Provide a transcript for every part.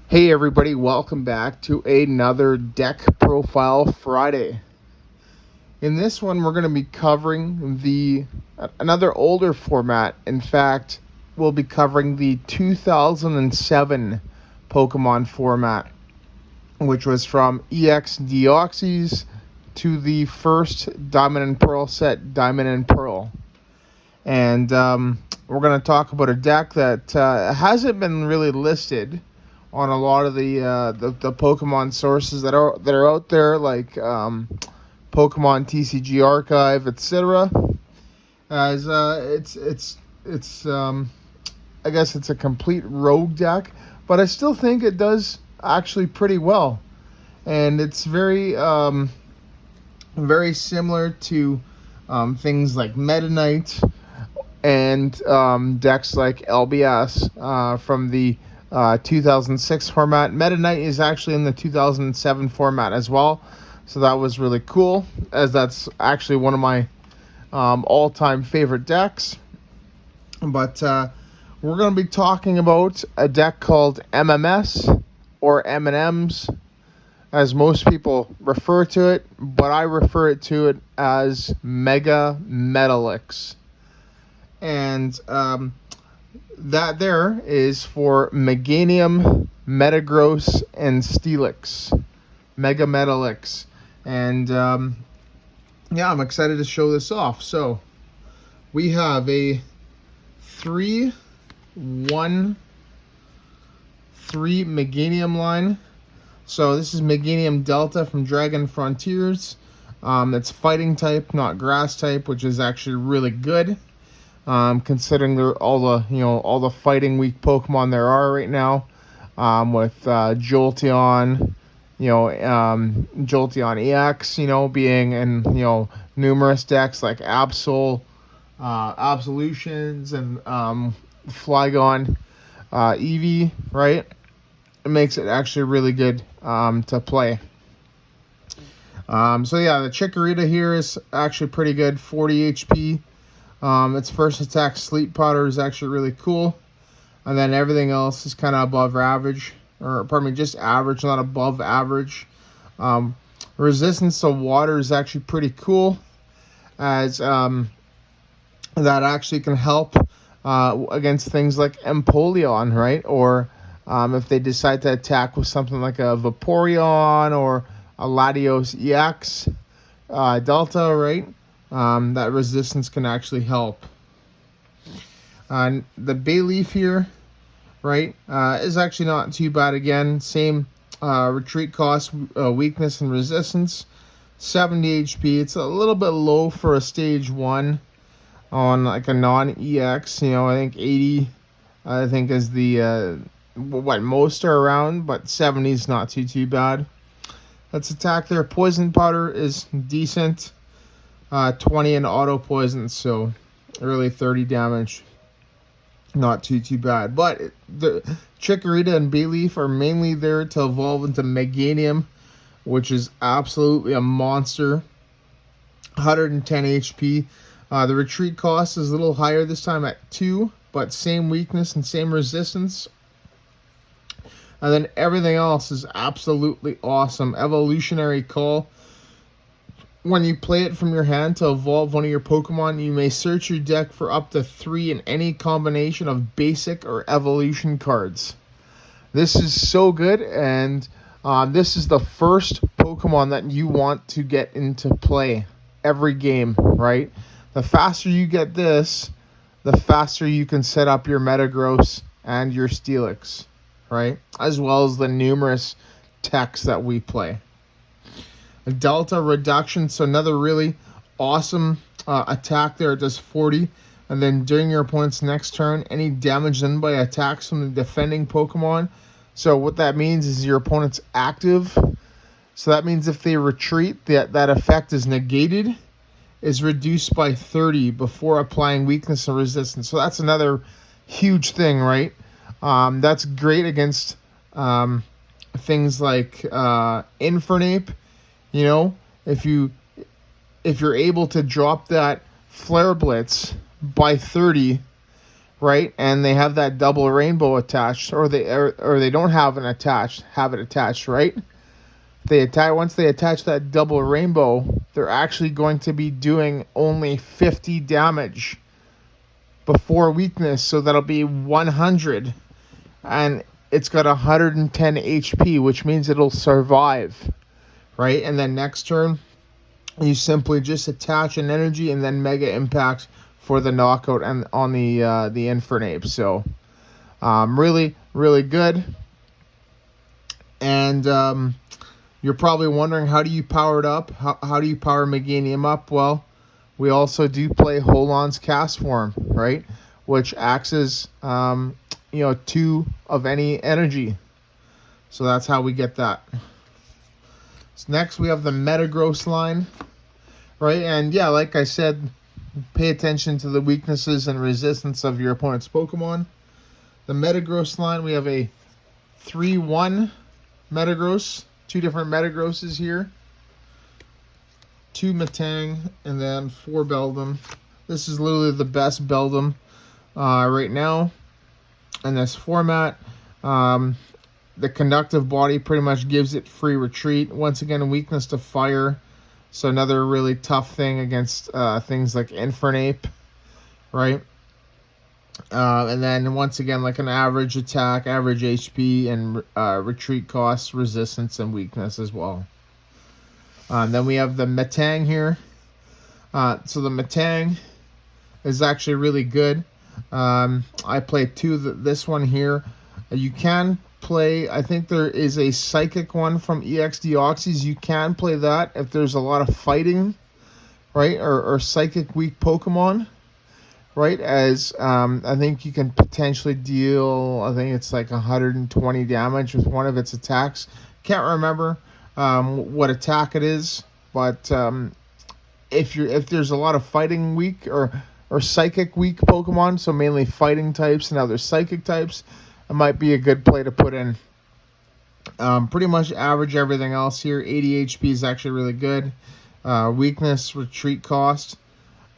Hey everybody, welcome back to another Deck Profile Friday. In this one, we're going to be covering another older format. In fact, we'll be covering the 2007 Pokemon format, which was from EXDX to the first Diamond and Pearl set, Diamond and Pearl. And we're going to talk about a deck that hasn't been really listed on a lot of the Pokemon sources that are out there, like Pokemon TCG Archive, etc. As it's I guess it's a complete rogue deck, but I still think it does actually pretty well, and it's very similar to things like Meta Knight and decks like LBS from the 2006 format. Meta Knight is actually in the 2007 format as well, so that was really cool, as that's actually one of my all-time favorite decks. But we're going to be talking about a deck called MMS, or M&Ms, as most people refer to it, but I refer to it as Metalix. And that there is for Meganium, Metagross, and Steelix. Mega Metalix. And yeah, I'm excited to show this off. So we have a 3-1-3 Meganium line. So this is Meganium Delta from Dragon Frontiers. It's fighting type, not grass type, which is actually really good. Considering all the fighting weak Pokemon there are right now, with Jolteon, Jolteon EX, being in numerous decks like Absolutions and Flygon Eevee, right? It makes it actually really good to play. So yeah, the Chikorita here is actually pretty good, 40 HP. Its first attack, Sleep Powder, is actually really cool. And then everything else is kind of above average. Or, pardon me, just average, not above average. Resistance to water is actually pretty cool, as that actually can help against things like Empoleon, right? Or if they decide to attack with something like a Vaporeon or a Latios EX Delta, right? That resistance can actually help. The Bayleaf here, right, is actually not too bad. Again, same retreat cost, weakness, and resistance. 70 HP. It's a little bit low for a stage 1 on like a non-EX. I think 80, I think, is the what most are around, but 70 is not too bad. Let's attack there. Poison Powder is decent. 20 in auto poison, so really 30 damage. Not too bad. But the Chikorita and Bayleaf are mainly there to evolve into Meganium, which is absolutely a monster. 110 HP. The retreat cost is a little higher this time at 2, but same weakness and same resistance. And then everything else is absolutely awesome. Evolutionary Call. When you play it from your hand to evolve one of your Pokemon, you may search your deck for up to 3 in any combination of basic or evolution cards. This is so good, and this is the first Pokemon that you want to get into play every game, right? The faster you get this, the faster you can set up your Metagross and your Steelix, right? As well as the numerous techs that we play. Delta reduction, so another really awesome attack there. It does 40, and then during your opponent's next turn, any damage done by attacks from the defending Pokemon. So what that means is your opponent's active, so that means if they retreat, that effect is negated, is reduced by 30 before applying weakness and resistance. So that's another huge thing, right? That's great against things like Infernape. If you're able to drop that Flare Blitz by 30, right? And they have that double rainbow attached, or they don't have it attached, right? Once they attach that double rainbow, they're actually going to be doing only 50 damage before weakness, so that'll be 100, and it's got 110 HP, which means it'll survive, right? And then next turn, you simply just attach an energy and then mega impact for the knockout and on the Infernape. So really, really good. And you're probably wondering, how do you power it up? How do you power Meganium up? Well, we also do play Holon's Cast Form, right? Which acts as 2 of any energy. So that's how we get that. So next we have the Metagross line, right? And yeah, like I said, pay attention to the weaknesses and resistance of your opponent's Pokemon. The Metagross line, we have a 3-1 Metagross, 2 different Metagrosses here, 2 Metang, and then 4 Beldum. This is literally the best Beldum right now in this format. The conductive body pretty much gives it free retreat. Once again, a weakness to fire. So another really tough thing against things like Infernape, right? And then once again, like an average attack, average HP, and retreat cost, resistance, and weakness as well. Then we have the Metang here. So the Metang is actually really good. I played 2. This one here, you can play, I think there is a psychic one from EXDX-DP. You can play that if there's a lot of fighting, right? Or psychic weak Pokemon, right? As I think you can potentially deal, I think it's like 120 damage with one of its attacks. Can't remember what attack it is, but if there's a lot of fighting weak or psychic weak Pokemon, so mainly fighting types and other psychic types, it might be a good play to put in. Pretty much average everything else here. 80 HP is actually really good. Weakness, retreat cost,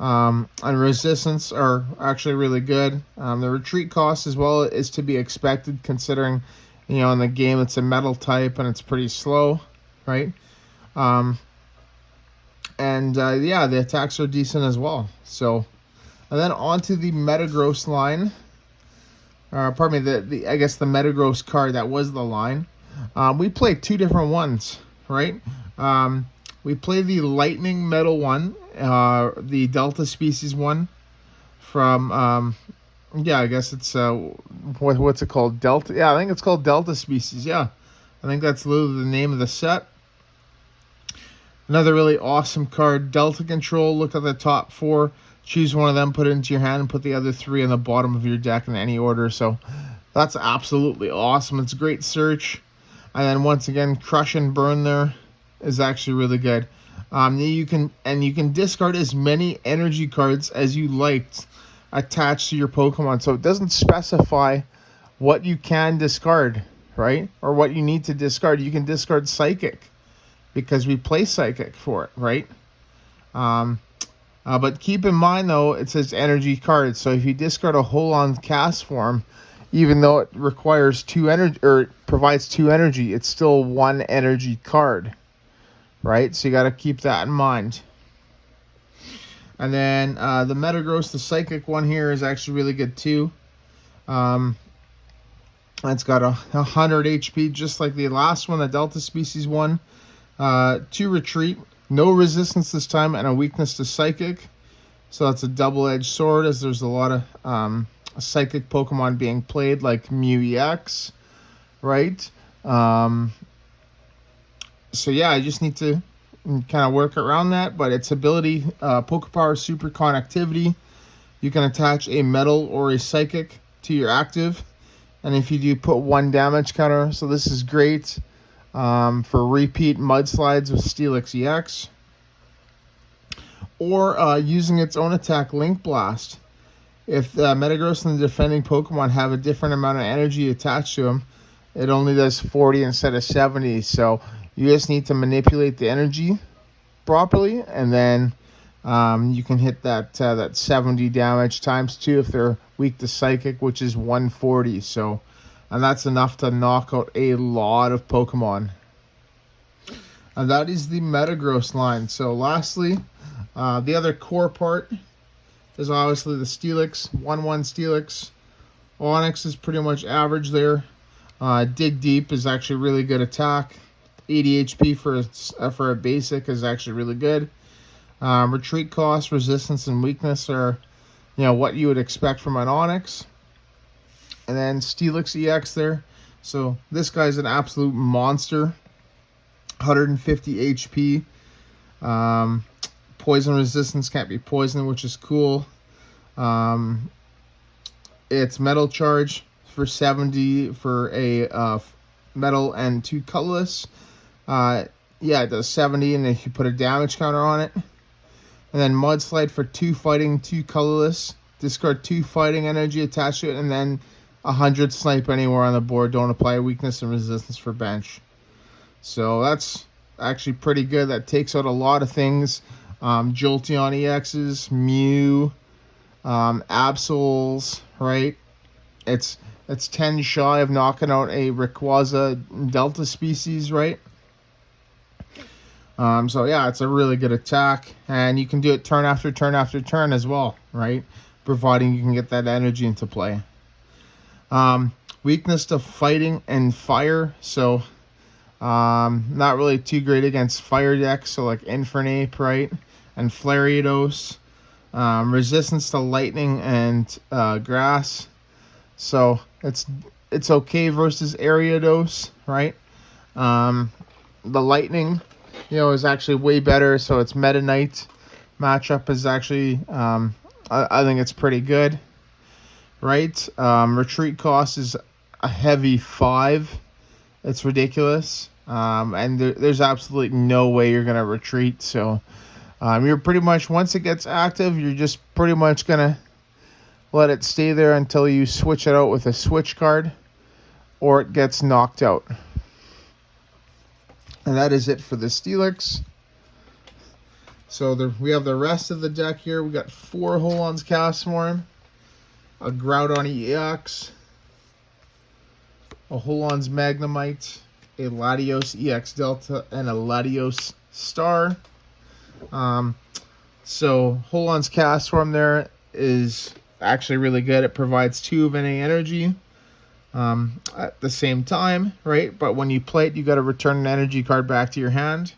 and resistance are actually really good. The retreat cost as well is to be expected, considering in the game it's a metal type and it's pretty slow, right? Yeah, the attacks are decent as well. So, and then onto the Metagross line. Pardon me, I guess the Metagross card that was the line. We played 2 different ones, right? We played the Lightning Metal one, the Delta Species one from, I guess it's, what's it called? Delta? Yeah, I think it's called Delta Species, yeah. I think that's literally the name of the set. Another really awesome card, Delta Control. Look at the top 4. Choose one of them, put it into your hand, and put the other 3 in the bottom of your deck in any order. So that's absolutely awesome. It's a great search. And then once again, Crush and Burn there is actually really good. You can discard as many energy cards as you liked attached to your Pokemon. So it doesn't specify what you can discard, right? Or what you need to discard. You can discard Psychic because we play Psychic for it, right? But keep in mind, though, it says energy cards. So if you discard a Holon's Cast Form, even though it requires 2 energy or provides 2 energy, it's still 1 energy card, right? So you got to keep that in mind. And then the Metagross, the Psychic one here, is actually really good too. It's got 100 HP, just like the last one, the Delta Species one. 2 retreat. No resistance this time, and a weakness to Psychic. So that's a double-edged sword, as there's a lot of Psychic Pokemon being played, like Mew EX, right? So yeah, I just need to kind of work around that. But its ability, Pokepower Super Connectivity, you can attach a Metal or a Psychic to your active. And if you do, put 1 damage counter. So this is great for repeat mudslides with Steelix EX, or using its own attack, Link Blast. If the Metagross and the defending Pokemon have a different amount of energy attached to them, it only does 40 instead of 70. So you just need to manipulate the energy properly, and then You can hit that 70 damage times 2 if they're weak to psychic, which is 140. So, and that's enough to knock out a lot of Pokemon. And that is the Metagross line. So lastly, the other core part is obviously the Steelix, 1/1 Steelix. Onix is pretty much average there. Dig Deep is actually really good attack. 80 HP for a basic is actually really good. Retreat cost, resistance, and weakness are, what you would expect from an Onix. And then Steelix EX there. So this guy's an absolute monster. 150 HP. Poison resistance, can't be poisoned, which is cool. It's metal charge for 70 for a metal and 2 colorless. It does 70, and if you put a damage counter on it. And then Mudslide for 2 fighting, 2 colorless. Discard 2 fighting energy attached to it, and then 100 snipe anywhere on the board. Don't apply weakness and resistance for bench. So that's actually pretty good. That takes out a lot of things. Jolteon EXs, Mew, Absols, right? It's 10 shy of knocking out a Rayquaza Delta species, right? So yeah, it's a really good attack, and you can do it turn after turn after turn as well, right? Providing you can get that energy into play. Weakness to fighting and fire, so not really too great against fire decks, so like Infernape, right? And Flareados. Resistance to lightning and grass, so it's okay versus Ariados, right? The lightning, is actually way better, so its Meta Knight matchup is actually, I think it's pretty good, right? Retreat cost is a heavy 5. It's ridiculous, and there's absolutely no way you're going to retreat, so you're pretty much, once it gets active, you're just pretty much going to let it stay there until you switch it out with a switch card, or it gets knocked out. And that is it for the Steelix. So we have the rest of the deck here. We got 4 Holon's Castform, a Groudon EX, a Holon's Magnemite, a Latios EX Delta, and a Latios Star. So Holon's Castform there is actually really good. It provides 2 of any energy at the same time, right? But when you play it, you got to return an energy card back to your hand.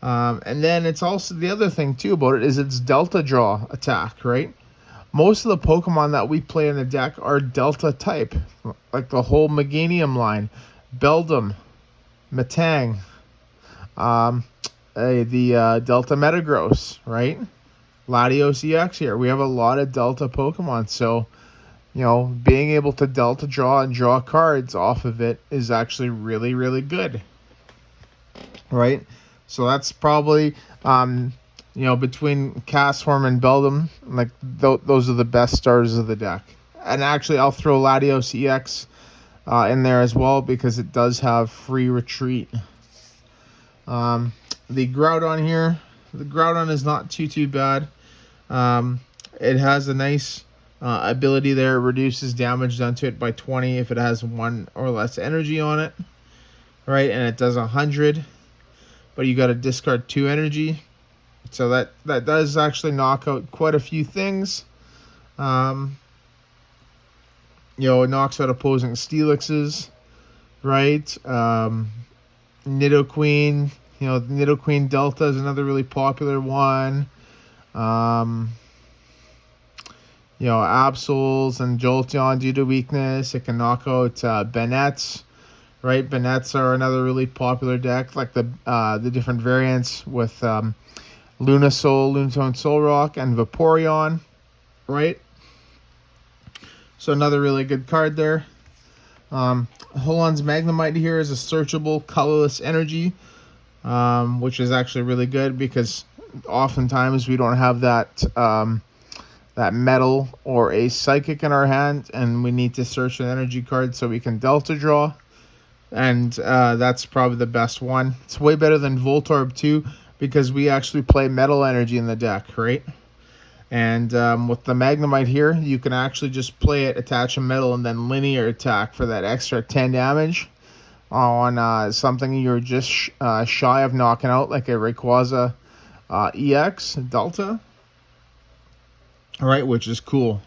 And then it's also, the other thing too about it is its Delta Draw attack, right? Most of the Pokemon that we play in the deck are Delta type, like the whole Meganium line, Beldum, Metang, the Delta Metagross, right? Latios EX here. We have a lot of Delta Pokemon, so being able to Delta draw and draw cards off of it is actually really, really good, right? So that's probably, between Castform and Beldum, like those are the best starters of the deck. And actually, I'll throw Latios EX in there as well because it does have free retreat. The Groudon here, the Groudon is not too bad. It has a nice ability there. It reduces damage done to it by 20 if it has 1 or less energy on it, right? And it does 100, but you got to discard 2 energy, so that does actually knock out quite a few things. It knocks out opposing Steelixes, right? Nidoqueen, Nidoqueen Delta is another really popular one. Absols and Jolteon due to weakness. It can knock out Bannettes, right? Bannettes are another really popular deck, like the different variants with Lunatone, Solrock, and Vaporeon, right? So another really good card there. Holon's Magnemite here is a searchable colorless energy, which is actually really good because oftentimes we don't have that metal or a psychic in our hand, and we need to search an energy card so we can Delta draw, and that's probably the best one. It's way better than Voltorb too. because we actually play metal energy in the deck, right? And with the Magnemite here, you can actually just play it, attach a metal, and then linear attack for that extra 10 damage on something you're just shy of knocking out, like a Rayquaza EX Delta, right? Which is cool.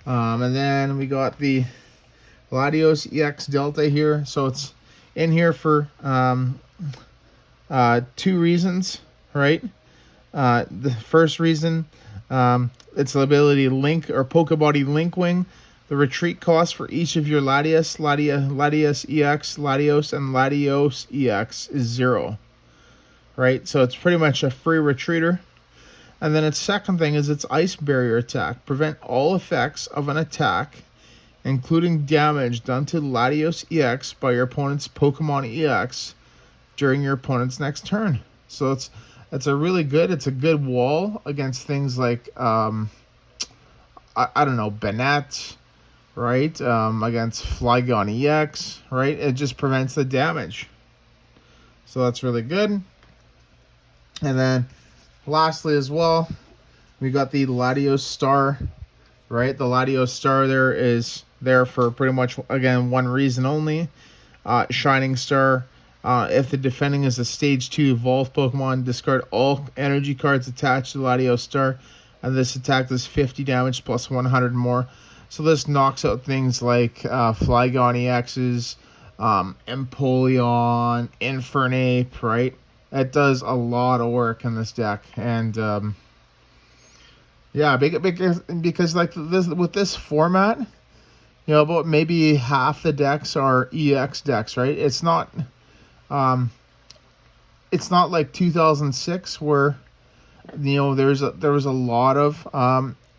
And then we got the Latios EX Delta here. So it's in here for 2 reasons, right? The first reason, its ability to link or Pokebody Link Wing. The retreat cost for each of your Latios EX, Latios, and Latios EX is 0. Right? So it's pretty much a free retreater. And then its second thing is its Ice Barrier attack. Prevent all effects of an attack, including damage done to Latios EX by your opponent's Pokemon EX during your opponent's next turn. So it's a really good, it's a good wall against things like, I don't know, Banette, right? Against Flygon EX, right? It just prevents the damage. So that's really good. And then lastly as well, we got the Latios Star, right? The Latios Star there is there for pretty much, again, one reason only. Shining Star. If the defending is a Stage 2 evolved Pokemon, discard all energy cards attached to Latios Star, and this attack does 50 damage plus 100 more. So this knocks out things like Flygon EXs, Empoleon, Infernape, right? It does a lot of work in this deck, and yeah, because like this with this format, you know, about maybe half the decks are EX decks, right? It's not like 2006 where, you know, there was a lot of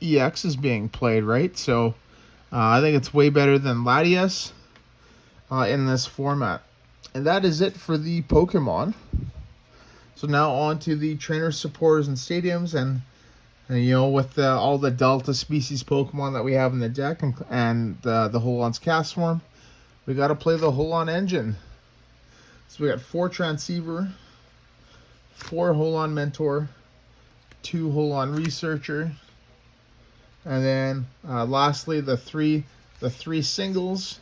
EXs being played, right? So I think it's way better than Latias in this format. And that is it for the Pokemon. So now on to the trainer supporters and stadiums, and you know, with all the Delta species Pokemon that we have in the deck, and the Holon's cast form, we got to play the Holon engine. So we got 4 Transceiver, 4 Holon Mentor, 2 Holon Researcher, and then lastly the three singles: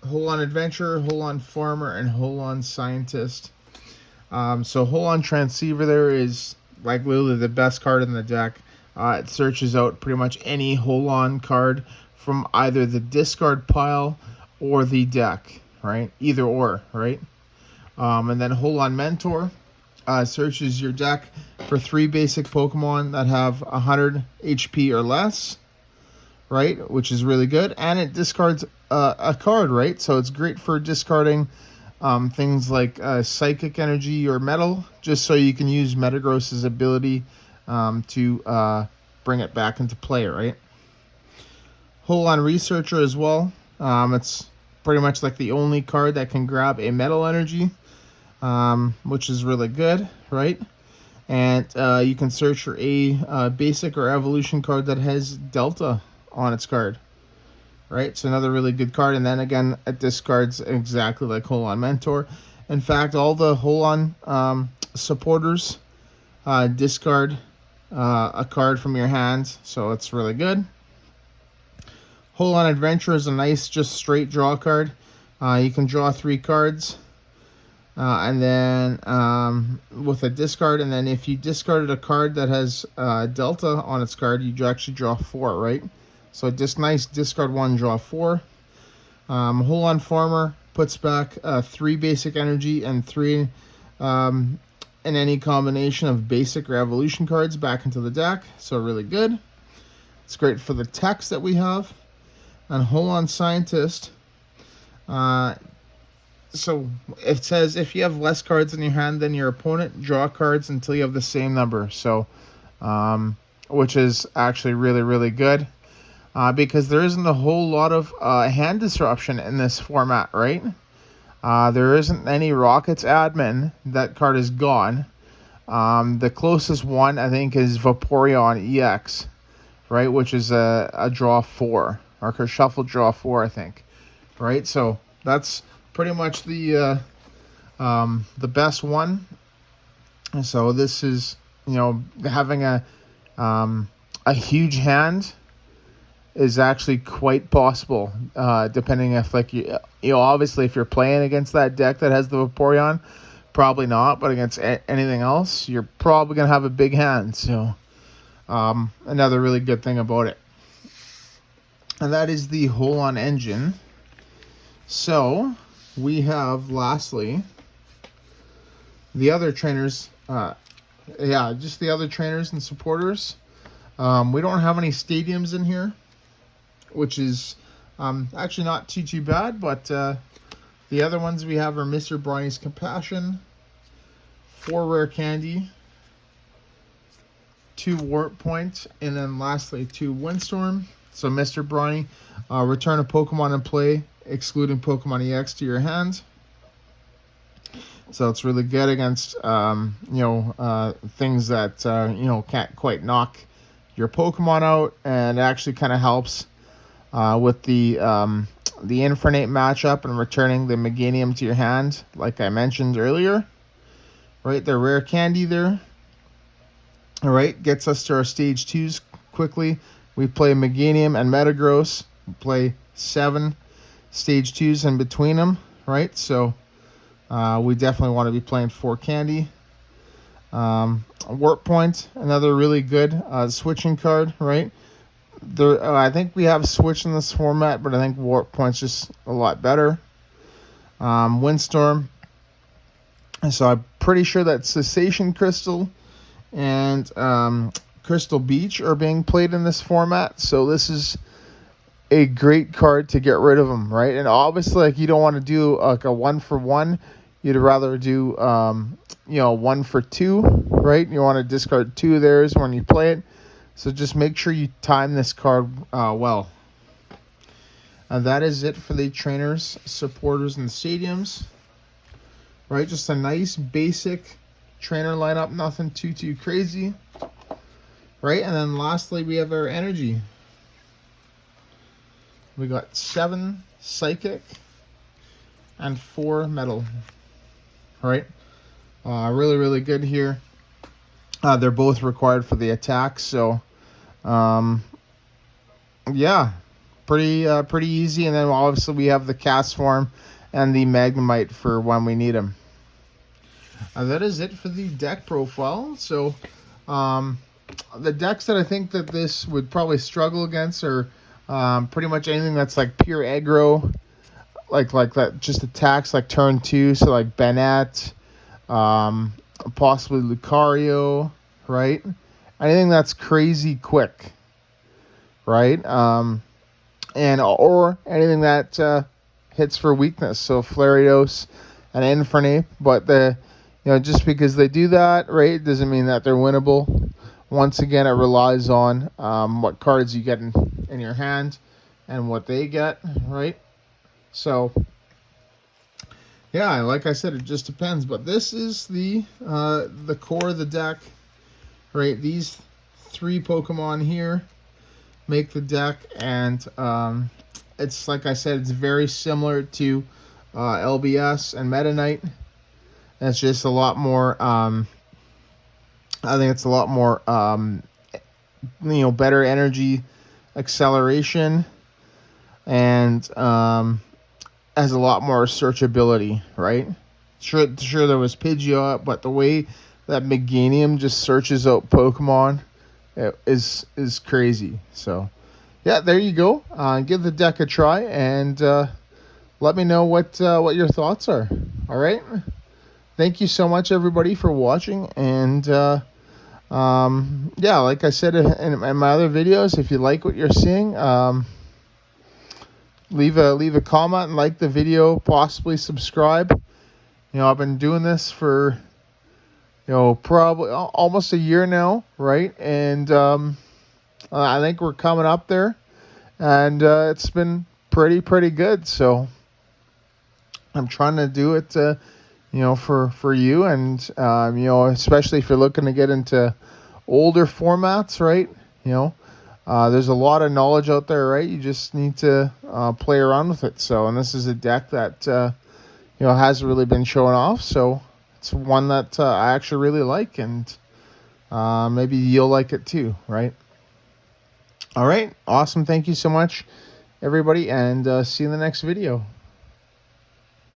Holon Adventurer, Holon Farmer, and Holon Scientist. So Holon Transceiver there is like literally the best card in the deck. It searches out pretty much any Holon card from either the discard pile or the deck, right? Either or, right? And then Holon Mentor searches your deck for 3 basic Pokemon that have 100 HP or less, right? Which is really good. And it discards a card, right? So it's great for discarding things like Psychic Energy or Metal, just so you can use Metagross's ability to bring it back into play, right? Holon Researcher as well. It's pretty much like the only card that can grab a Metal Energy, which is really good, right? And you can search for a basic or evolution card that has Delta on its card, right? So another really good card. And then again, it discards exactly like Holon Mentor. In fact, all the Holon supporters discard a card from your hand, so it's really good. Holon Adventure is a nice, just straight draw card. You can draw 3 cards, and then with a discard, and then if you discarded a card that has Delta on its card, you actually draw 4, right? So just nice, discard 1, draw 4. Holon Farmer puts back 3 basic energy and 3 in any combination of basic or evolution cards back into the deck, so really good. It's great for the text that we have. And Holon Scientist, so it says if you have less cards in your hand than your opponent, draw cards until you have the same number. So, which is actually really, really good, because there isn't a whole lot of hand disruption in this format, right? There isn't any Rockets admin. That card is gone. The closest one, I think, is Vaporeon EX, right? Which is a draw 4. Or shuffle draw 4, I think, right? So that's pretty much the best one. And so this is, having a huge hand is actually quite possible, depending if obviously if you're playing against that deck that has the Vaporeon, probably not, but against anything else, you're probably going to have a big hand. So another really good thing about it. And that is the Holon engine. So we have, lastly, the other trainers. Just the other trainers and supporters. We don't have any stadiums in here, which is actually not too bad, but the other ones we have are Mr. Bronny's Compassion, 4 Rare Candy, 2 Warp Point, and then lastly 2 Windstorm. So Mr. Bronny, return a Pokemon in play, excluding Pokemon EX to your hand. So it's really good against things that can't quite knock your Pokemon out, and it actually kind of helps with the Infernape matchup and returning the Meganium to your hand, like I mentioned earlier. Right, the Rare Candy there. All right, gets us to our stage 2s quickly. We play Meganium and Metagross. We play 7 stage 2s in between them, right? So we definitely want to be playing 4 Candy. Warp Point, another really good switching card, right? I think we have Switch in this format, but I think Warp Point's just a lot better. Windstorm. So I'm pretty sure that Cessation Crystal and Crystal Beach are being played in this format. So this is a great card to get rid of them, right? And obviously, you don't want to do like a 1-for-1. You'd rather do 1-for-2, right? You want to discard 2 of theirs when you play it. So just make sure you time this card well. And that is it for the trainers, supporters, and stadiums. Right, just a nice basic trainer lineup, nothing too crazy. Right, and then lastly we have our energy. We got 7 Psychic and 4 Metal. Right, really good here. They're both required for the attack, so yeah, pretty easy. And then obviously we have the Cast Form and the Magnemite for when we need them. That is it for the deck profile. So the decks that I think that this would probably struggle against are pretty much anything that's like pure aggro, like that just attacks like turn 2. So like Banette, possibly Lucario, right? Anything that's crazy quick, right? And or anything that hits for weakness. So Flarios and Infernape, but just because they do that, right, doesn't mean that they're winnable. Once again, it relies on what cards you get in your hand and what they get, right? So, yeah, like I said, it just depends. But this is the core of the deck, right? These 3 Pokemon here make the deck, and it's like I said, it's very similar to LBS and Meta Knight. It's just a lot more. I think it's a lot more. Better energy acceleration, and has a lot more searchability. Right? Sure, there was Pidgeot, but the way that Meganium just searches out Pokemon is crazy. So, yeah, there you go. Give the deck a try, and let me know what your thoughts are. All right. Thank you so much, everybody, for watching. And like I said in my other videos, if you like what you're seeing, leave a comment and like the video. Possibly subscribe. I've been doing this for probably almost a year now, right? And I think we're coming up there, and it's been pretty good. So I'm trying to do it. For you, and especially if you're looking to get into older formats, right? There's a lot of knowledge out there, right? You just need to play around with it. So, and this is a deck that hasn't really been showing off. So, it's one that I actually really like, and maybe you'll like it too, right? All right, awesome. Thank you so much, everybody, and see you in the next video.